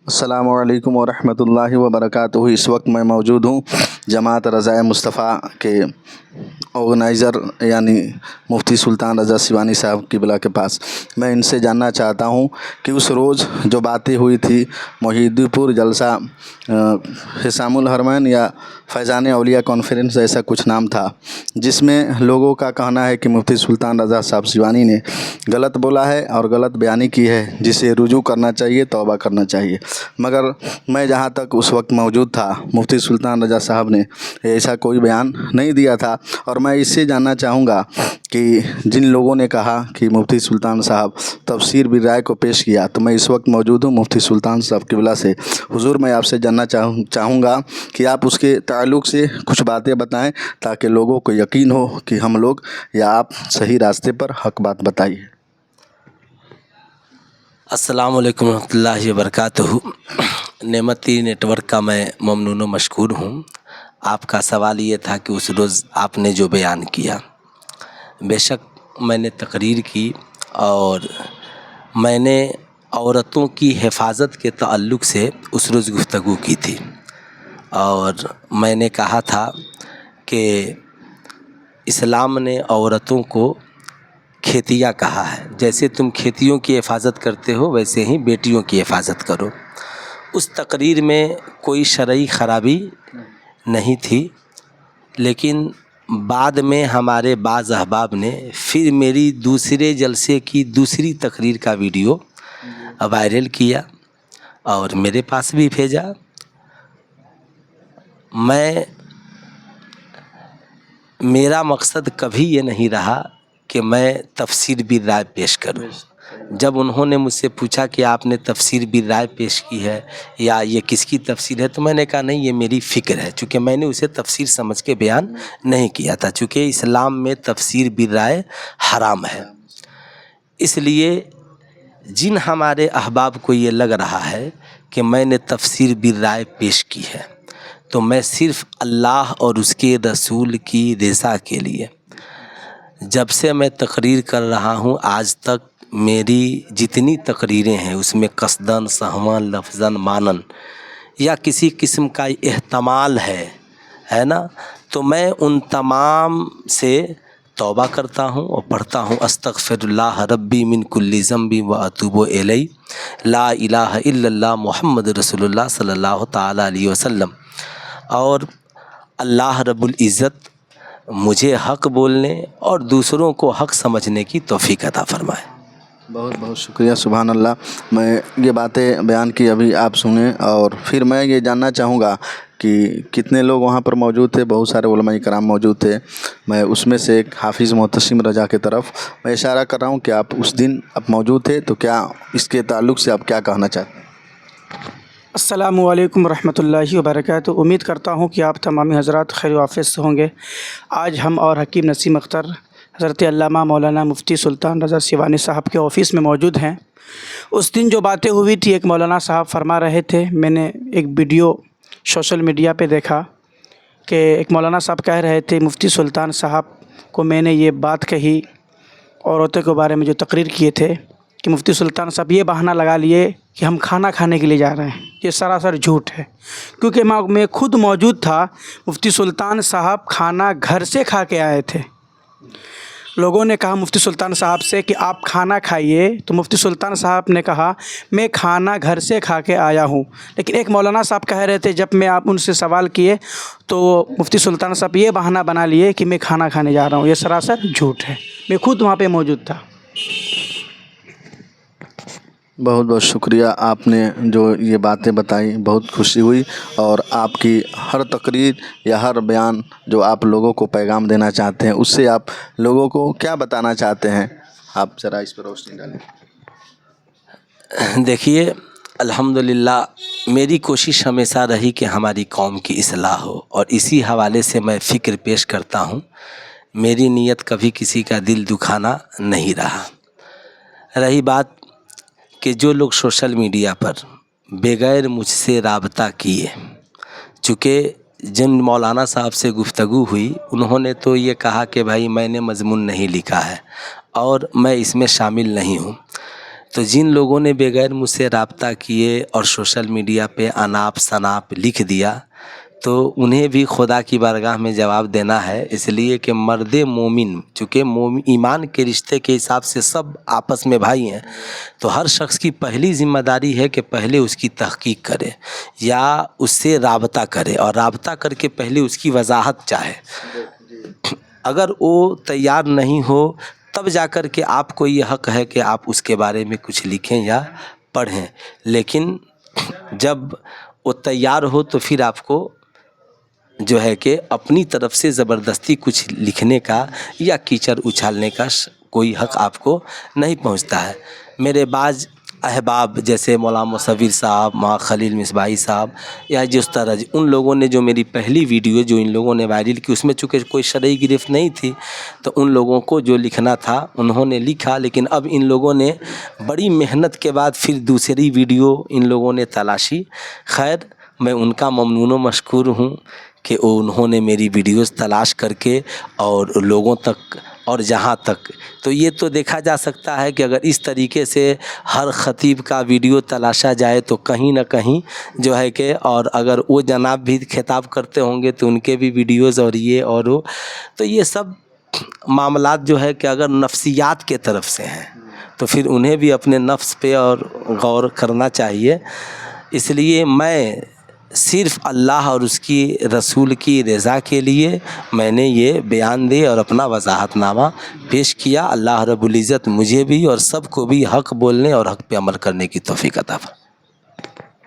السلام علیکم ورحمۃ اللہ وبرکاتہ۔ اس وقت میں موجود ہوں جماعت رضائے مصطفیٰ کے آرگنائزر یعنی مفتی سلطان رضا سیوانی صاحب قبلہ کے پاس۔ میں ان سے جاننا چاہتا ہوں کہ اس روز جو باتیں ہوئی تھی محیدی پور جلسہ حسام الحرمین یا فیضان اولیاء کانفرنس ایسا کچھ نام تھا، جس میں لوگوں کا کہنا ہے کہ مفتی سلطان رضا صاحب سیوانی نے غلط بولا ہے اور غلط بیانی کی ہے، جسے رجوع کرنا چاہیے، توبہ کرنا چاہیے۔ مگر میں جہاں تک اس وقت موجود تھا، مفتی سلطان رضا صاحب نے ایسا کوئی بیان نہیں دیا تھا، اور میں اس سے جاننا چاہوں گا کہ جن لوگوں نے کہا کہ مفتی سلطان صاحب تفسیر بالرائے کو پیش کیا، تو میں اس وقت موجود ہوں مفتی سلطان صاحب قبلہ سے۔ حضور، میں آپ سے جاننا چاہوں گا کہ آپ اس کے تعلق سے کچھ باتیں بتائیں تاکہ لوگوں کو یقین ہو کہ ہم لوگ یا آپ صحیح راستے پر حق بات بتائیے۔ السلام علیکم ورحمۃ اللہ وبرکاتہ۔ نعمتی نیٹ ورک کا میں ممنون و مشکور ہوں۔ آپ کا سوال یہ تھا کہ اس روز آپ نے جو بیان کیا، بے شک میں نے تقریر کی اور میں نے عورتوں کی حفاظت کے تعلق سے اس روز گفتگو کی تھی، اور میں نے کہا تھا کہ اسلام نے عورتوں کو کھیتیا کہا ہے، جیسے تم کھیتیوں کی حفاظت کرتے ہو ویسے ہی بیٹیوں کی حفاظت کرو۔ اس تقریر میں کوئی شرعی خرابی نہیں تھی، لیکن بعد میں ہمارے بعض احباب نے پھر میری دوسرے جلسے کی دوسری تقریر کا ویڈیو وائرل کیا اور میرے پاس بھی بھیجا۔ میرا مقصد کبھی یہ نہیں رہا کہ میں تفسیر بالرائے پیش کروں۔ جب انہوں نے مجھ سے پوچھا کہ آپ نے تفسیر بالرائے پیش کی ہے یا یہ کس کی تفسیر ہے، تو میں نے کہا نہیں، یہ میری فکر ہے، چونکہ میں نے اسے تفسیر سمجھ کے بیان نہیں کیا تھا، چونکہ اسلام میں تفسیر بالرائے حرام ہے۔ اس لیے جن ہمارے احباب کو یہ لگ رہا ہے کہ میں نے تفسیر بالرائے پیش کی ہے، تو میں صرف اللہ اور اس کے رسول کی رضا کے لیے جب سے میں تقریر کر رہا ہوں آج تک میری جتنی تقریریں ہیں اس میں قصداً، سہواً، لفظاً، معناً یا کسی قسم کا احتمال ہے نا، تو میں ان تمام سے توبہ کرتا ہوں اور پڑھتا ہوں استغفر اللہ ربی من کل ذنب و اتوب الیہ، لا الہ الا اللہ محمد رسول اللہ صلی اللہ تعالیٰ علیہ وسلم۔ اور اللہ رب العزت مجھے حق بولنے اور دوسروں کو حق سمجھنے کی توفیق عطا فرمائے۔ بہت بہت شکریہ، سبحان اللہ۔ میں یہ باتیں بیان کی ابھی آپ سنیں، اور پھر میں یہ جاننا چاہوں گا کہ کتنے لوگ وہاں پر موجود تھے۔ بہت سارے علماء کرام موجود تھے۔ میں اس میں سے ایک حافظ معتصم رضا کی طرف میں اشارہ کر رہا ہوں کہ آپ اس دن اب موجود تھے، تو کیا اس کے تعلق سے آپ کیا کہنا چاہتے ہیں؟ السلام علیکم ورحمۃ اللہ وبرکاتہ۔ امید کرتا ہوں کہ آپ تمامی حضرات خیر و عافیت سے ہوں گے۔ آج ہم اور حکیم نسیم اختر حضرت علامہ مولانا مفتی سلطان رضا سیوانی صاحب کے آفس میں موجود ہیں۔ اس دن جو باتیں ہوئی تھی، ایک مولانا صاحب فرما رہے تھے، میں نے ایک ویڈیو سوشل میڈیا پہ دیکھا کہ ایک مولانا صاحب کہہ رہے تھے مفتی سلطان صاحب کو میں نے یہ بات کہی عورتوں کے بارے میں جو تقریر کیے تھے کہ مفتی سلطان صاحب یہ بہانہ لگا لیے کہ ہم کھانا کھانے کے لیے جا رہے ہیں۔ یہ سراسر جھوٹ ہے، کیونکہ میں خود موجود تھا۔ مفتی سلطان صاحب کھانا گھر سے کھا کے آئے تھے۔ لوگوں نے کہا مفتی سلطان صاحب سے کہ آپ کھانا کھائیے، تو مفتی سلطان صاحب نے کہا میں کھانا گھر سے کھا کے آیا ہوں۔ لیکن ایک مولانا صاحب کہہ رہے تھے، جب میں آپ ان سے سوال کیے تو مفتی سلطان صاحب یہ بہانہ بنا لیے کہ میں کھانا کھانے جا رہا ہوں۔ یہ سراسر جھوٹ ہے، میں خود وہاں پہ موجود تھا۔ بہت بہت شکریہ، آپ نے جو یہ باتیں بتائی بہت خوشی ہوئی، اور آپ کی ہر تقریر یا ہر بیان جو آپ لوگوں کو پیغام دینا چاہتے ہیں، اس سے آپ لوگوں کو کیا بتانا چاہتے ہیں؟ آپ ذرا اس پر روشنی ڈالیں۔ دیکھیے، الحمدللہ میری کوشش ہمیشہ رہی کہ ہماری قوم کی اصلاح ہو، اور اسی حوالے سے میں فکر پیش کرتا ہوں۔ میری نیت کبھی کسی کا دل دکھانا نہیں رہا۔ رہی بات کہ جو لوگ سوشل میڈیا پر بغیر مجھ سے رابطہ کیے، چونکہ جن مولانا صاحب سے گفتگو ہوئی انہوں نے تو یہ کہا کہ بھائی میں نے مضمون نہیں لکھا ہے اور میں اس میں شامل نہیں ہوں، تو جن لوگوں نے بغیر مجھ سے رابطہ کیے اور سوشل میڈیا پہ اناپ شناپ لکھ دیا تو انہیں بھی خدا کی بارگاہ میں جواب دینا ہے، اس لیے کہ مرد مومن چونکہ ایمان کے رشتے کے حساب سے سب آپس میں بھائی ہیں، تو ہر شخص کی پہلی ذمہ داری ہے کہ پہلے اس کی تحقیق کرے یا اس سے رابطہ کرے، اور رابطہ کر کے پہلے اس کی وضاحت چاہے۔ اگر وہ تیار نہیں ہو تب جا کر کے آپ کو یہ حق ہے کہ آپ اس کے بارے میں کچھ لکھیں یا پڑھیں، لیکن جب وہ تیار ہو تو پھر آپ کو جو ہے کہ اپنی طرف سے زبردستی کچھ لکھنے کا یا کیچڑ اچھالنے کا کوئی حق آپ کو نہیں پہنچتا ہے۔ میرے بعض احباب جیسے مولانا مصور صاحب، مولانا خلیل مصباحی صاحب یا جس طرح ان لوگوں نے جو میری پہلی ویڈیو جو ان لوگوں نے وائرل کی، اس میں چونکہ کوئی شرعی گرفت نہیں تھی تو ان لوگوں کو جو لکھنا تھا انہوں نے لکھا، لیکن اب ان لوگوں نے بڑی محنت کے بعد پھر دوسری ویڈیو ان لوگوں نے تلاشی۔ خیر، میں ان کا ممنون و مشکور ہوں کہ انہوں نے میری ویڈیوز تلاش کر کے اور لوگوں تک اور جہاں تک، تو یہ تو دیکھا جا سکتا ہے کہ اگر اس طریقے سے ہر خطیب کا ویڈیو تلاشا جائے تو کہیں نہ کہیں جو ہے کہ، اور اگر وہ جناب بھی خطاب کرتے ہوں گے تو ان کے بھی ویڈیوز اور یہ اور وہ، تو یہ سب معاملات جو ہے کہ اگر نفسیات کے طرف سے ہیں تو پھر انہیں بھی اپنے نفس پہ اور غور کرنا چاہیے۔ اس لیے میں صرف اللہ اور اس کی رسول کی رضا کے لیے میں نے یہ بیان دے اور اپنا وضاحت نامہ پیش کیا۔ اللہ رب العزت مجھے بھی اور سب کو بھی حق بولنے اور حق پہ عمل کرنے کی توفیق عطا فرمائے۔